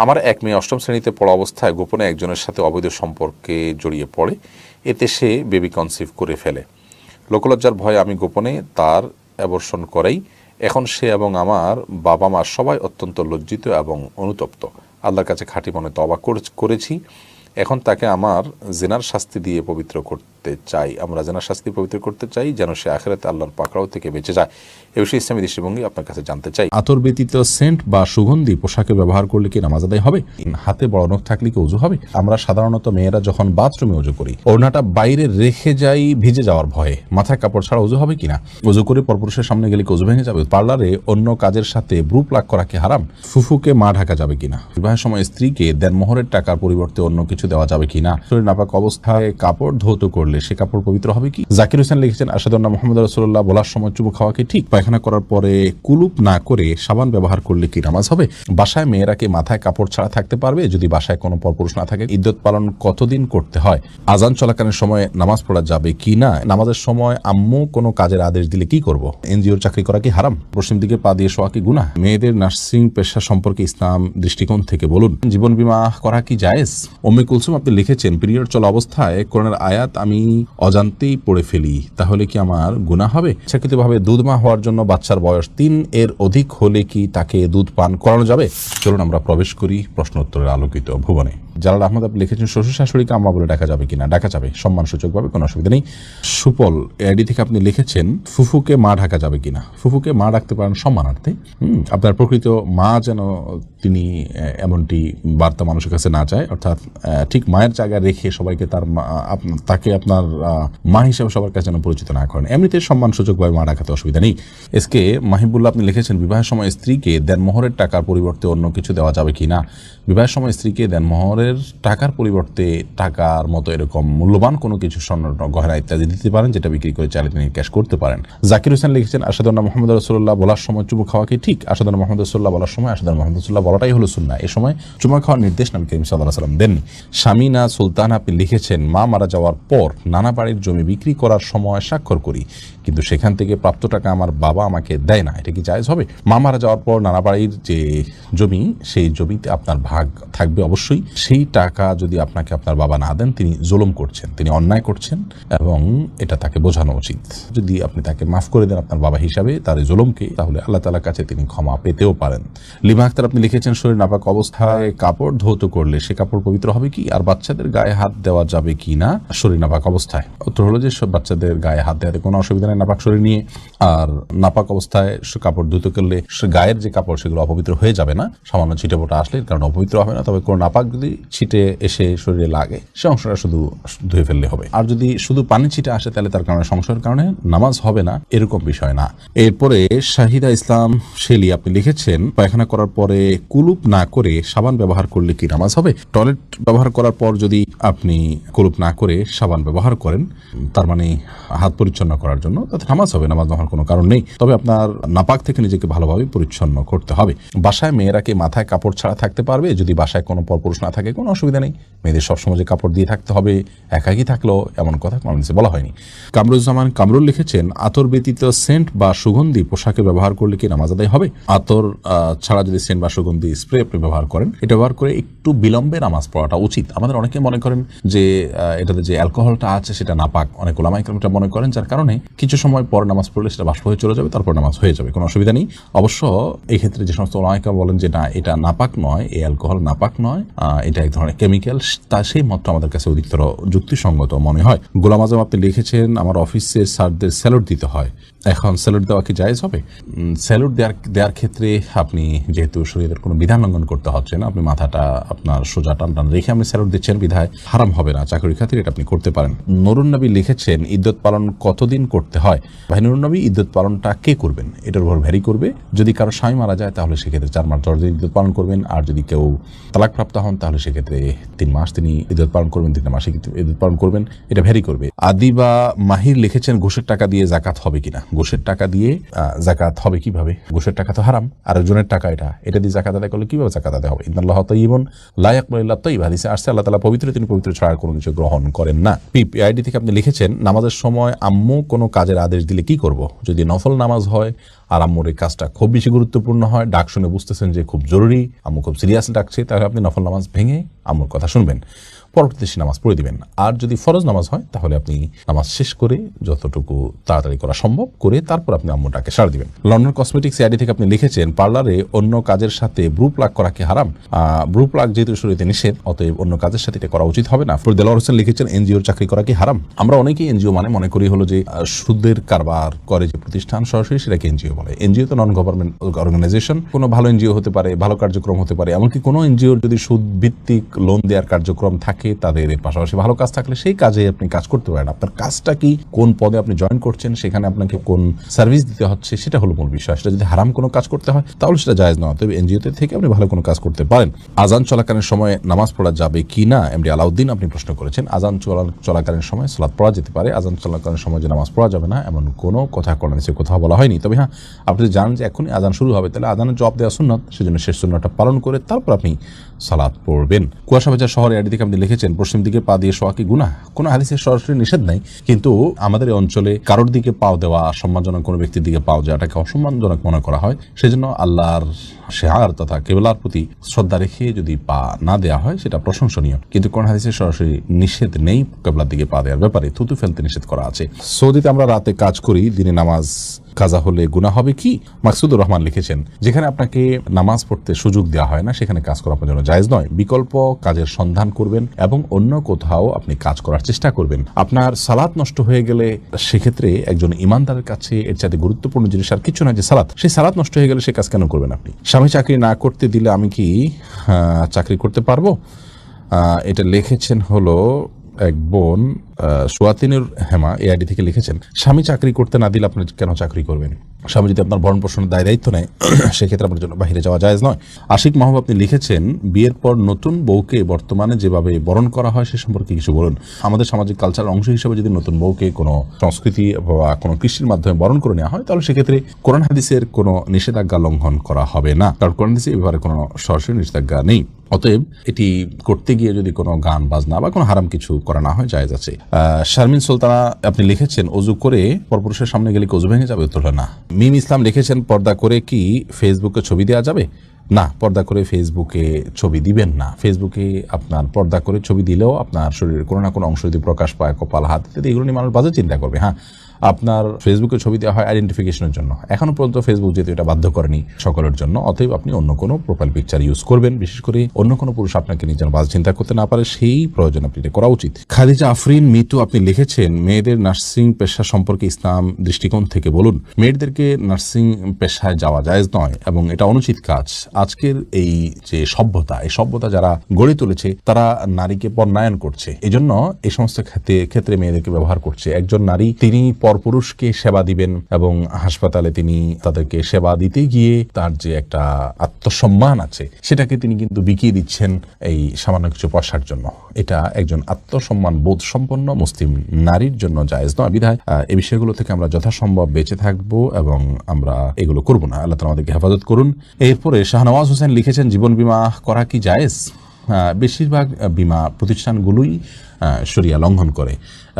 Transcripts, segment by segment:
আমার এক মেয়ে অষ্টম শ্রেণীতে পড়া অবস্থায় গোপনে একজনের সাথে অবৈধ সম্পর্কে জড়িয়ে পড়ে। এতে সে বেবি কনসিভ করে ফেলে। লোকলজ্জার ভয়ে আমি গোপনে তার অ্যাবর্শন করাই। এখন সে এবং আমার বাবা মা সবাই অত্যন্ত লজ্জিত এবং অনুতপ্ত। আল্লাহর কাছে খাঁটি মনে তওবা করেছি। এখন তাকে আমার জিনার শাস্তি দিয়ে পবিত্র করতে চাই। আমরা জিনার শাস্তি পবিত্র করতে চাই যেন সে আখিরাতে আল্লাহর পাকড়াও থেকে বেঁচে যায়। এ বিষয়ে ইসলামী দৃষ্টিভঙ্গি আপনার কাছে জানতে চাই। আতর ব্যতীত সেন্ট বা সুগন্ধি পোশাকে ব্যবহার করলে কি নামাজ আদায় হবে? হাতে বড় নখ থাকলে কি ওযু হবে? আমরা সাধারণত মেয়েরা যখন বাথরুমে ওযু করি, ওড়নাটা বাইরে রেখে যাই ভিজে যাওয়ার ভয়ে। মাথায় কাপড় ছাড়া ওযু হবে কিনা? ওযু করে পরপুরুষের সামনে গেলে কি ওযু ভেঙে যাবে? পার্লারে অন্য কাজের সাথে ব্রু প্লাগ করা কি হারাম? ফুফুকে মা ঢাকা যাবে কিনা? বিবাহের সময় স্ত্রীকে দেনমোহরের টাকার পরিবর্তে অন্য কিছু দেওয়া যাবে কিনা? শরীর নাপাক অবস্থায় কাপড় ধৌত করলে সে কাপড় পবিত্র হবে কি? জাকির হোসেন লিখেছেন, আশহাদু আন্না মুহাম্মাদুর রাসূলুল্লাহ বলার সময় চুমু খাওয়া কি ঠিক? পায়খানা করার পরে কুলুপ না করে সাবান ব্যবহার করলে কি নামাজ হবে? বাসায় মেয়েরা কি মাথায় কাপড় ছাড়া থাকতে পারবে যদি বাসায় কোনো পরপুরুষ না থাকে? ইদ্যত পালন কতদিন করতে হয়? আজান চলাকালীন সময় নামাজ পড়া যাবে কি না? নামাজের সময় আম্মু কোনো কাজের আদেশ দিলে কি করব? এনজিওর চাকরি করা কি হারাম? পশ্চিম দিকে পা দিয়ে শোয়া কি গুনাহ? মেয়েদের নার্সিং পেশা সম্পর্কে ইসলাম দৃষ্টিকোণ থেকে বলুন। জীবন বীমা করা কি জায়েজ? উম্মে কুলসুম আপনি লিখেছেন, পিরিয়ড চলা অবস্থায় কোরআনের আয়াত আমি অজান্তেই পড়ে ফেলি, তাহলে কি আমার গুনাহ হবে? ইচ্ছাকৃতভাবে দুধ মা হওয়ার জন্য বাচ্চার বয়স 3 এর অধিক হলে কি তাকে দুধ পান করানো যাবে? চলুন আমরা প্রবেশ করি প্রশ্ন উত্তরের আলোকিত ভুবনে। জালাল আহমদ আপনি লিখেছেন, শ্বশুর শাশুড়িকে আম্মা বলে ডাকা যাবে কিনা? ডাকা যাবে, সম্মানসূচকভাবে, কোনো অসুবিধা নেই। সুপল আইডি থেকে আপনি লিখেছেন, ফুফুকে মা ঢাকা যাবে কিনা? ফুফুকে মা ডাকতে পারেন সম্মানার্থে। আপনার প্রকৃত মা যেন তিনি এমনটি বার্তা মানুষের কাছে না চায়, অর্থাৎ ঠিক মায়ের জায়গায় রেখে সবাইকে তাকে আপনার মা হিসেবে সবার কাছে যেন পরিচিত না করেন। এমনিতে সম্মানসূচকভাবে মা ডাকাতে অসুবিধা নেই। এসকে মাহিবুল্লাহ আপনি লিখেছেন, বিবাহের সময় স্ত্রীকে দেনমোহরের টাকার পরিবর্তে অন্য কিছু দেওয়া যাবে কিনা? বিবাহের সময় স্ত্রীকে দেনমোহরের টাকার পরিবর্তে টাকার মতো এরকম মূল্যবান কোনো কিছু স্বর্ণ গহনা ইত্যাদি দিতে পারেন, যেটা বিক্রি করে চাইলে তিনি ক্যাশ করতে পারেন। জাকির হোসেন লিখেছেন, আশহাদু আন্না মুহাম্মাদুর রাসূলুল্লাহ বলার সময় চুমু খাওয়া কি ঠিক? আশহাদু আন্না মুহাম্মাদুর রাসূলুল্লাহ বলার সময় আশহাদু আন্না মুহাম্মাদুর রাসূলুল্লাহ বলাটাই হলো সুন্নাহ। এই সময় চুমু খাওয়ার নির্দেশ নবী করিম সাল্লাল্লাহু আলাইহি ওয়াসাল্লাম দেননি। শামিনা সুলতান আপনি লিখেছেন, মা মারা যাওয়ার পর নানা বাড়ির জমি বিক্রি করার সময় স্বাক্ষর করি, কিন্তু সেখান থেকে প্রাপ্ত টাকা আমার বাবা আমাকে দেয় না, এটা কি জায়েজ হবে? মা মারা যাওয়ার পর নানা বাড়ির যে জমি, সেই জমিতে আপনার ভাগ থাকবে অবশ্যই। সেই টাকা যদি আপনাকে আপনার বাবা না দেন, তিনি জুলুম করছেন, তিনি অন্যায় করছেন, এবং এটা তাকে বোঝানো উচিত। যদি আপনি তাকে মাফ করে দেন আপনার বাবা হিসাবে তার জুলুমকে, তাহলে আল্লাহ তাআলার কাছে তিনি ক্ষমা পেতেও পারেন। লিমা আক্তার আপনি লিখেছেন, শরীর নাপাক অবস্থায় কাপড় ধৌত করলে সে কাপড় পবিত্র হবে কি? আর বাচ্চাদের গায়ে হাত দেওয়া যাবে কি না শরীর নাপাক অবস্থায়? উত্তর হলো যে সব বাচ্চাদের গায়ে হাত দেওয়াতে কোনো অসুবিধা নেই নাপাক শরীর নিয়ে। আর নাপাক অবস্থায় কাপড় ধুতে করলে গায়ের যে কাপড় সেগুলো অপবিত্র হয়ে যাবে না, সামান্য ছিটে ফোটা আসলে, কারণ অপবিত্র হবে না। তবে কোনো নাপাক যদি ছিটে এসে শরীরে লাগে, সে অংশটা শুধু ধুয়ে ফেললে হবে। আর যদি শুধু পানি ছিটে আসে, তাহলে তার কারণে সংশয়ের কারণে নামাজ হবে না, এরকম বিষয় না। এরপরে শাহিদা ইসলাম শেলি আপনি লিখেছেন, পায়খানা করার পরে কুলুপ না করে সাবান ব্যবহার করলে কি নামাজ হবে? টয়লেট ব্যবহার করার পর যদি আপনি কুলুপ না করে সাবান ব্যবহার করেন, তার মানে হাত পরিচ্ছন্ন করার জন্য, তাতে নামাজ হবে, নামাজ না হওয়ার কোনো কারণ নেই। তবে আপনার নাপাক থেকে নিজেকে ভালোভাবে পরিচ্ছন্ন করতে হবে। বাসায় মেয়েরা কি মাথায় কাপড় ছাড়া থাকতে পারবে যদি বাসায় কোনো পরপুরুষ না থাকে? কোনো অসুবিধা নেই। মেয়েদের সবসময় যে কাপড় দিয়ে থাকতে হবে, একাকী থাকলেও এমন কথা কোরআনে বলা হয়নি। কামরুজ্জামান কামরুল লিখেছেন, আতর ব্যতীত সেন্ট বা সুগন্ধি পোশাকে ব্যবহার করলে কি নামাজ আদায় হবে? আতর ছাড়া যদি সেন্ট বা সুগন্ধি স্প্রে আপনি ব্যবহার করেন, এটা ব্যবহার করে একটু বিলম্বে নামাজ পড়াটা উচিত। আমাদের অনেকে মনে করেন যে এটাতে যে অ্যালকোহলটা আছে সেটা নাপাক, অনেক ওলামায়ে কেরাম এটা মনে করেন, যার কারণে কিছু সময় পরে নামাজ পড়লে সেটা বাষ্প হয়ে চলে যাবে, তারপর নামাজ হয়ে যাবে, কোনো অসুবিধা নেই। অবশ্য এই ক্ষেত্রে যে সমস্ত ওলামায়ে কেরাম বলেন যে না এটা নাপাক নয়, এই অ্যালকোহল নাপাক নয়, এটা এক ধরনের কেমিক্যাল, তা সেই মতটা আমাদের কাছে অধিকতর যুক্তিসঙ্গত মনে হয়। গোলাম আজম আপনি লিখেছেন, আমার অফিসের স্যারদের স্যালুট দিতে হয়, এখন স্যালুট দেওয়া কি জায়েজ হবে? স্যালুট দেওয়ার ক্ষেত্রে আপনি যেহেতু শরীরের কোনো বিধান লঙ্ঘন করতে হচ্ছে না, আপনি মাথাটা আপনার সোজা টান টান রেখে আপনি স্যালুট দিচ্ছেন, বিধায় হারাম হবে না, চাকরির খাতিরে এটা আপনি করতে পারেন। নুরুন নবী লিখেছেন, ইদ্যত পালন কতদিন করতে হয়? ভাই নুরুন নবী, ইদ্যত পালনটা কে করবেন এটার উপর ভ্যারি করবে। যদি কারো স্বামী মারা যায় তাহলে সেক্ষেত্রে 4 মাস 10 দিন ইদ্যত পালন করবেন, আর যদি কেউ তালাকপ্রাপ্ত হন তাহলে সেক্ষেত্রে 3 মাস তিনি ইদ্যত পালন করবেন, 3 মাসে ইদ্যত পালন করবেন, এটা ভ্যারি করবে। আদিবা মাহির লিখেছেন, ঘুষের টাকা দিয়ে জাকাত হবে কিনা? ঘুষের টাকা দিয়ে জাকাত হবে কিভাবে? ঘুষের টাকা তো হারাম, আরেকজনের টাকা, এটা দিয়ে জাকাত আদায় করলে কিভাবে জাকাত আদায় হবে? ইন্নাল্লাহা তাইয়্যিবুন লা ইয়াকবালু ইল্লা তাইয়্যিব, হাদিসে আসছে আল্লাহ তাআলা পবিত্র, তিনি পবিত্র ছাড়া কোনো কিছু গ্রহণ করেন না। আইডি থেকে আপনি লিখেছেন, নামাজের সময় আম্মু কোনো কাজের আদেশ দিলে কি করব? যদি নফল নামাজ হয় আর আম্মুর এই কাজটা খুব বেশি গুরুত্বপূর্ণ হয়, ডাক শুনে বুঝতেছেন যে খুব জরুরি, আম্মু খুব সিরিয়াসলি ডাকছে, তাহলে আপনি নফল নামাজ ভেঙে আম্মুর কথা শুনবেন, পরবর্তীতে সে নামাজ পড়ে দিবেন। আর যদি ফরজ নামাজ হয় তাহলে আপনি নামাজ শেষ করে যতটুকু তাড়াতাড়ি করা সম্ভব করে তারপর আপনি আম্মুটাকে সাড়া দিবেন। লন্ডন কসমেটিক্স আইডি থেকে আপনি লিখেছেন, পার্লারে অন্য কাজের সাথে ব্রু প্লাগ করা কি হারাম? ব্রু প্লাগ যেহেতু শরীয়তে নিষেধ, অতএব অন্য কাজের সাথে এটা করা উচিত হবে না। দেলোয়ার হোসেন লিখেছেন, এনজিওর চাকরি করা কি হারাম? আমরা অনেকেই এনজিও মানে মনে করি হলো যে সুদের কারবার করে যে প্রতিষ্ঠান সরাসরি, সেটাকে এনজিও বলে। এনজিও তো নন গভর্নমেন্ট অর্গানাইজেশন, কোনো ভালো এনজিও হতে পারে, ভালো কার্যক্রম হতে পারে, এমনকি কোনো এনজিওর যদি সুদ ভিত্তিক লোন দেওয়ার কার্যক্রম থাকে, তাদের এর পাশাপাশি ভালো কাজ থাকলে সেই কাজে আপনি কাজ করতে পারেন। আপনার কাজটা কি, কোন পদে আপনি জয়েন করছেন, সেখানে আপনাকে কোন সার্ভিস দিতে হচ্ছে, সেটা হলো মূল বিষয়। সেটা যদি হারাম কোনো কাজ করতে হয় তাহলে সেটা জায়েজ নয়। তবে এনজিওতে থেকে আপনি ভালো কোনো কাজ করতে পারেন। আজান চলাকালীন সময় নামাজ পড়া যাবে কি না, এমডি আলাউদ্দিন আপনি প্রশ্ন করেছেন। আজান চলাকালীন সময় সালাত পড়া যেতে পারে, আজান চলাকালীন সময় যে নামাজ পড়া যাবে না এমন কোনো কথা কোরআনে কোথাও বলা হয়নি। তবে হ্যাঁ, আপনি যদি জানেন যে এখনই আজান শুরু হবে, তাহলে আজানের জবাব দেওয়া সুন্নত, সেজন্য শেষ সুন্নতটা পালন করে তারপর আপনি সালাত পড়বেন। কুয়াশাবাজার শহরে আইডি থেকে আপনি লিখেছেন, পশ্চিম দিকে পা দিয়ে শোয়া কি গুনাহ? কোনো হাদিসের সরাসরি নিষেধ নাই, কিন্তু আমাদের এই অঞ্চলে কারোর দিকে পাও দেওয়া, সম্মানজনক কোনো ব্যক্তির দিকে পাও যাওয়াটাকে অসম্মানজনক মনে করা হয়। সেজন্য আল্লাহর শেয়ার তথা কেবলার প্রতি শ্রদ্ধা রেখে যদি পা না দেওয়া হয় সেটা প্রশংসনীয়, কিন্তু কোন হাদিসের সরাসরি নিষেধ নেই কেবলার দিকে পা দেওয়ার ব্যাপারে। থুতু ফেলতে নিষেধ করা আছে। সৌদিতে আমরা রাতে কাজ করি, দিনে নামাজ কাজা হলে গুনাহ হবে কি? মাকসুদুর রহমান লিখেছেন, যেখানে আপনাকে নামাজ পড়তে সুযোগ দেওয়া হয় না সেখানে কাজ করা আপনার জন্য জায়েজ নয়। বিকল্প কাজের সন্ধান করবেন এবং অন্য কোথাও আপনি কাজ করার চেষ্টা করবেন। আপনার সালাত নষ্ট হয়ে গেলে সেক্ষেত্রে একজন ইমানদারের কাছে এর চাইতে গুরুত্বপূর্ণ জিনিস আর কিছু না যে সালাত। সেই সালাত নষ্ট হয়ে গেলে সে কাজ কেন করবেন আপনি? স্বামী চাকরি না করতে দিলে আমি কি চাকরি করতে পারবো? এটা লিখেছেন হলো এক বোন সোয়াতিনুর হেমা এআইডি থেকে লিখেছেন, স্বামী চাকরি করতে না দিলে আপনি কেন চাকরি করবেন? স্বামী যদি আপনার ভরণ পোষণের দায়িত্ব নেয় সেক্ষেত্রে আপনার জন্য বাহিরে যাওয়া জায়েজ নয়। আশিক মাহবুব আপনি লিখেছেন, বিয়ের পর নতুন বউকে বর্তমানে যেভাবে বরণ করা হয় সে সম্পর্কে কিছু বলুন। আমাদের সামাজিক কালচারের অংশ হিসেবে যদি নতুন বউকে কোনো সংস্কৃতি বা কোনো কৃষির মাধ্যমে বরণ করে নেওয়া হয় তাহলে সেক্ষেত্রে কোরআন হাদিসের কোনো নিষেধাজ্ঞা লঙ্ঘন করা হবে না, কারণ কোরআন হাদিসে এ ব্যাপারে কোনো সরাসরি নিষেধাজ্ঞা নেই। অতএব এটি করতে গিয়ে যদি কোনো গান বাজনা বা কোনো হারাম কিছু করা না হয় জায়েজ আছে। শারমিন সুলতানা আপনি লিখেছেন, অজু করে পরপুরুষের সামনে গেলে কি অজু ভেঙে যাবে? উত্তর না। মিম ইসলাম লিখেছেন, পর্দা করে কি ফেসবুকে ছবি দেওয়া যাবে? না, পর্দা করে ফেসবুকে ছবি দিবেন না। ফেসবুকে আপনার পর্দা করে ছবি দিলেও আপনার শরীরের কোনো না কোনো অংশ যদি প্রকাশ পায়, কপাল, হাত ইত্যাদি, এগুলো নিয়ে মানুষ বাজে চিন্তা করবে। হ্যাঁ, আপনার ফেসবুকে ছবি দেওয়া হয় আইডেন্টিফিকেশনের জন্য। এখনো পর্যন্ত ফেসবুক যেহেতু এটা বাধ্য করেনি সকলের জন্য, অতএব আপনি অন্য কোনো প্রোফাইল পিকচার ইউজ করবেন, বিশেষ করে অন্য কোনো পুরুষ আপনাকে নিজের বাজে চিন্তা করতে না পারে সেই প্রয়োজন আপনি এটা করা উচিত। খাদিজা আফরিন মিতু আপনি লিখেছেন, মেয়েদের নার্সিং পেশা সম্পর্কে ইসলাম দৃষ্টিকোণ থেকে বলুন। মেয়েদেরকে নার্সিং পেশায় যাওয়া জায়েজ নয় এবং এটা অনুচিত কাজ। আজকের এই যে সভ্যতা, এই সভ্যতা যারা গড়ে তুলেছে তারা নারীকে পর্যায়ন করছে, এজন্য এই সমস্ত ক্ষেত্রে মেয়েদেরকে ব্যবহার করছে। একজন নারী তিনি পরপুরুষকে সেবা দিবেন এবং হাসপাতালে তিনি তাদেরকে সেবা দিতে গিয়ে তার যে একটা আত্মসম্মান আছে সেটাকে তিনি কিন্তু বিকিয়ে দিচ্ছেন এই সামান্য কিছু পয়সার জন্য। এটা একজন আত্মসম্মান বোধ সম্পন্ন মুসলিম নারীর জন্য জায়েজ নয়। বিধায় এই বিষয়গুলো থেকে আমরা যথাসম্ভব বেঁচে থাকবো এবং আমরা এগুলো করব না। আল্লাহ তাআলা আমাদেরকে হেফাজত করুন। এরপরে শাহনওয়াজ হোসেন লিখেছেন, জীবন বীমা করা কি জায়েজ? বেশিরভাগ বীমা প্রতিষ্ঠানগুলোই শরিয়া লঙ্ঘন করে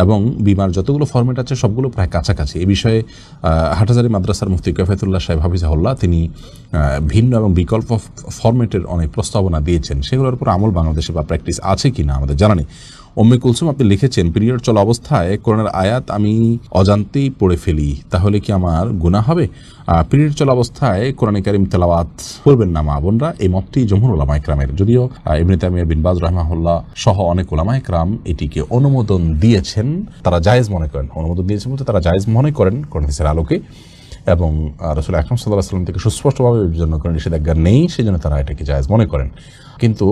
এবং বীমার যতগুলো ফরম্যাট আছে সবগুলো প্রায় কাছাকাছি। এই বিষয়ে হাটহাজারী মাদ্রাসার মুফতি কাফেতুল্লাহ সাহেব হাফিজাহুল্লাহ তিনি ভিন্ন এবং বিকল্প ফরম্যাটের অনেক প্রস্তাবনা দিয়েছেন। সেগুলোর উপর আমল বাংলাদেশে বা প্র্যাকটিস আছে কিনা আমাদের জানা নেই। উম্মে কুলসুম আপনি লিখেছেন, পিরিয়ড চলা অবস্থায় কোরআনের আয়াত আমি অজান্তেই পড়ে ফেলি, তাহলে কি আমার গুনাহ হবে? পিরিয়ড চলা অবস্থায় কোরআনে কারীম তেলাওয়াত করবেন না মা বোনরা, এই মতটি জমহুর উলামা ইকরামের। যদিও ইবনে তাইমিয়া, বিন বাজ রাহিমাহুল্লাহ সহ অনেক উলামা ইকরাম এটিকে অনুমোদন দিয়েছেন, তারা জায়েজ মনে করেন। অনুমোদন দিয়েছেন বলতে তারা জায়েজ মনে করেন কোরআন হাদিসের আলোকে, এবং রাসূল আকরাম সাল্লাল্লাহু আলাইহি ওয়াসাল্লাম থেকে সুস্পষ্টভাবে জন্য কোনো নিষেধাজ্ঞা নেই, সেজন্য তারা এটাকে জায়েজ মনে করেন। কিন্তু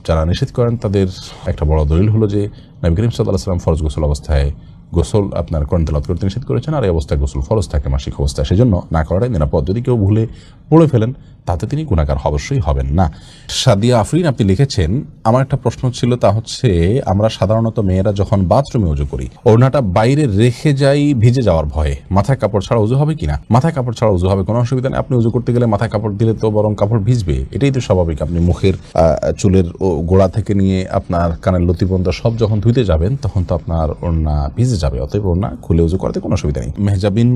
যারা নিষেধ করেন তাদের একটা বড় দলিল হলো যে নবী করিম সাল্লাল্লাহু আলাইহি ওয়াসাল্লাম ফরজ গোসল অবস্থায় গোসল আপনার কোরআন তেলাওয়াত করতে নিষেধ করেছেন, আর এই অবস্থায় গোসল ফরজ থাকে মাসিক অবস্থায়, সেজন্য না করাটাই নিরাপদ। যদি কেউ ভুলে পড়ে ফেলেন তাতে তিনি গুনাহগার অবশ্যই হবেন না। সাদিয়া আফরিন আপনি লিখেছেন, আমার একটা প্রশ্ন ছিল, তা হচ্ছে আমরা সাধারণত মেয়েরা যখন বাথরুমে উজু করি ওড়নাটা বাইরে রেখে যাই ভিজে যাওয়ার ভয়ে, মাথায় কাপড় ছাড়া উজু হবে কিনা? মাথায় কাপড় ছাড়া উজু হবে, কোনো অসুবিধা নেই। আপনি উজু করতে গেলে মাথায় কাপড় দিলে তো বরং কাপড় ভিজবে, এটাই তো স্বাভাবিক। আপনি মুখের চুলের গোড়া থেকে নিয়ে আপনার কানের লতি পর্যন্ত সব যখন ধুইতে যাবেন তখন তো আপনার ওড়না ভিজে যাবে, অতএব ওড়না খুলে উজু করাতে কোনো অসুবিধা নেই। মেহজাবিন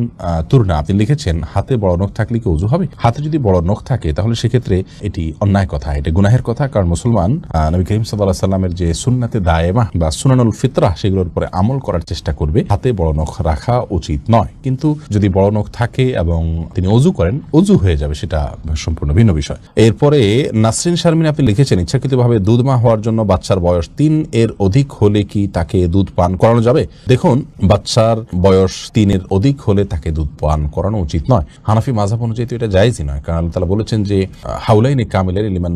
তুরনা আপনি লিখেছেন, হাতে বড় নখ থাকলে কি উজু হবে? হাতে যদি বড় নখ থাকে তাহলে সেক্ষেত্রে এটি অন্যায় কথা, এটা গুনাহের কথা। কারণ মুসলমান নবী করিম সাল্লাল্লাহু আলাইহি সাল্লামের যে সুন্নাতে দায়েমা বা সুনানুল ফিতরাহ সেগুলোর উপরে আমল করার চেষ্টা করবে। হাতে বড় নখ রাখা উচিত নয়, কিন্তু যদি বড় নখ থাকে এবং তিনি অজু করেন, অজু হয়ে যাবে, সেটা সম্পূর্ণ ভিন্ন বিষয়। এরপরে নাসরিন শারমিন আপনি লিখেছেন, ইচ্ছাকৃতভাবে দুধ মা হওয়ার জন্য বাচ্চার বয়স 3 এর অধিক হলে কি তাকে দুধ পান করানো যাবে? দেখুন, বাচ্চার বয়স 3 এর অধিক হলে তাকে দুধ পান করানো উচিত নয়। হানাফি মাযহাব অনুযায়ী তো এটা জায়েজই নয়, কারণ আল্লাহ তাআলা বলেছেন যে হাউলাইনি কামিলাইনি লিমান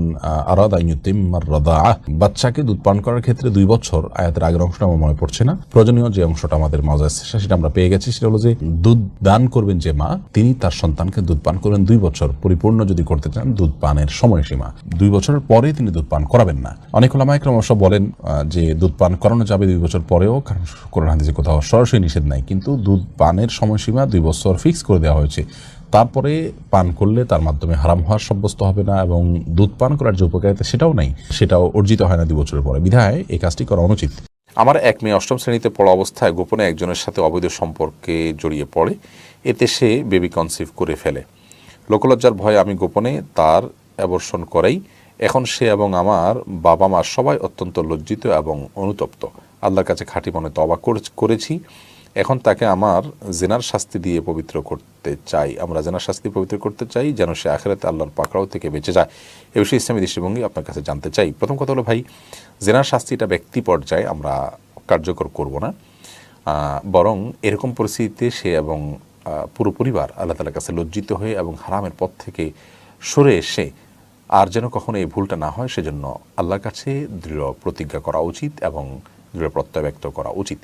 আরাদা আন ইউতিম্মার রাদাআহ, বাচ্চাকে দুধ পান করার ক্ষেত্রে 2 বছর। আয়াতের আগের অংশটা আমার মনে পড়ছে না, প্রয়োজনীয় যে অংশটা আমাদের মাঝে সেটা আমরা পেয়ে গেছি। সেটা হলো যে দুধ দান করবেন যে মা, তিনি তার সন্তানকে দুধ পান করবেন 2 বছর। পরিপূর্ণ যদি করতে চান দুধ পানের সময়সীমা 2 বছরের পরে তিনি দুধ পান করাবেন না। অনেক উলামা ইকরাম অবশ্য বলেন যে দুধ পান করানো যাবে 2 বছর পরেও, কারণ কোরআন হাদিসে কোথাও সরাসরি নিষেধ নাই, কিন্তু দুধ পানের সময়সীমা 2 বছর ফিক্স করে দেওয়া হয়েছে। তারপরে পান করলে তার মাধ্যমে হারাম হওয়ার সাব্যস্ত হবে না, এবং দুধ পান করার যে উপকারিতা সেটাও নাই, সেটাও অর্জিত হয় না 2 বছরের পরে। বিধায় এই কাজটি করা অনুচিত। আমার এক মেয়ে 8ম শ্রেণীতে পড়া অবস্থায় গোপনে একজনের সাথে অবৈধ সম্পর্কে জড়িয়ে পড়ে, এতে সে বেবি কনসিভ করে ফেলে। লোকলজ্জার ভয়ে আমি গোপনে তার অ্যাবর্শন করাই। এখন সে এবং আমার বাবা মা সবাই অত্যন্ত লজ্জিত এবং অনুতপ্ত। আল্লাহর কাছে খাঁটি মনে তওবা করেছি। এখন তাকে আমার জেনার শাস্তি দিয়ে পবিত্র করতে চাই। আমরা জেনার শাস্তি পবিত্র করতে চাই যেন সে আখিরাতে আল্লাহর পাকড়াও থেকে বেঁচে যায়। এ বিষয়ে ইসলামী দৃষ্টিভঙ্গি আপনার কাছে জানতে চাই। প্রথম কথা হলো ভাই, জেনার শাস্তি এটা ব্যক্তি পর্যায়ে আমরা কার্যকর করব না, বরং এরকম পরিস্থিতিতে সে এবং পুরো পরিবার আল্লাহ তাআলার কাছে লজ্জিত হয়ে এবং হারামের পথ থেকে সরে এসে আর যেন কখনো এই ভুলটা না হয় সেজন্য আল্লাহর কাছে দৃঢ় প্রতিজ্ঞা করা উচিত এবং দৃঢ় প্রত্যয় ব্যক্ত করা উচিত।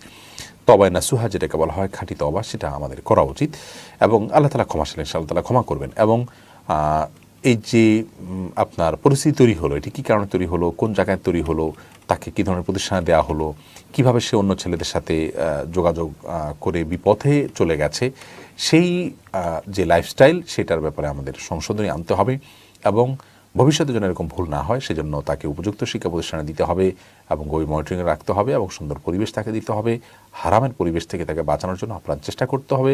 তওবা নাসুহা যেটাকে বলা হয়, খাঁটি তওবা, সেটা আমাদের করা উচিত এবং আল্লাহ তাআলা ক্ষমাশীল, ইনশাআল্লাহ তাআলা ক্ষমা করবেন। এবং এই যে আপনার পরিস্থিতি তৈরি হলো, এটি কী কারণে তৈরি হলো, কোন জায়গায় তৈরি হলো, তাকে কী ধরনের প্রতিষ্ঠানে দেওয়া হলো, কিভাবে সে অন্য ছেলেদের সাথে যোগাযোগ করে বিপথে চলে গেছে, সেই যে লাইফস্টাইল সেটার ব্যাপারে আমাদের সংশোধনী আনতে হবে এবং ভবিষ্যতে যেন এরকম ভুল না হয় সেজন্য তাকে উপযুক্ত শিক্ষা প্রতিষ্ঠানে দিতে হবে এবং গভীর মনিটরিংয়ে রাখতে হবে এবং সুন্দর পরিবেশ তাকে দিতে হবে। হারামের পরিবেশ থেকে তাকে বাঁচানোর জন্য আপ্রাণ চেষ্টা করতে হবে।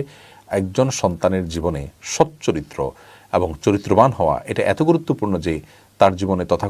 একজন সন্তানের জীবনে সচ্চরিত্র এবং চরিত্রবান হওয়া এটা এত গুরুত্বপূর্ণ যে তার জীবনে তথা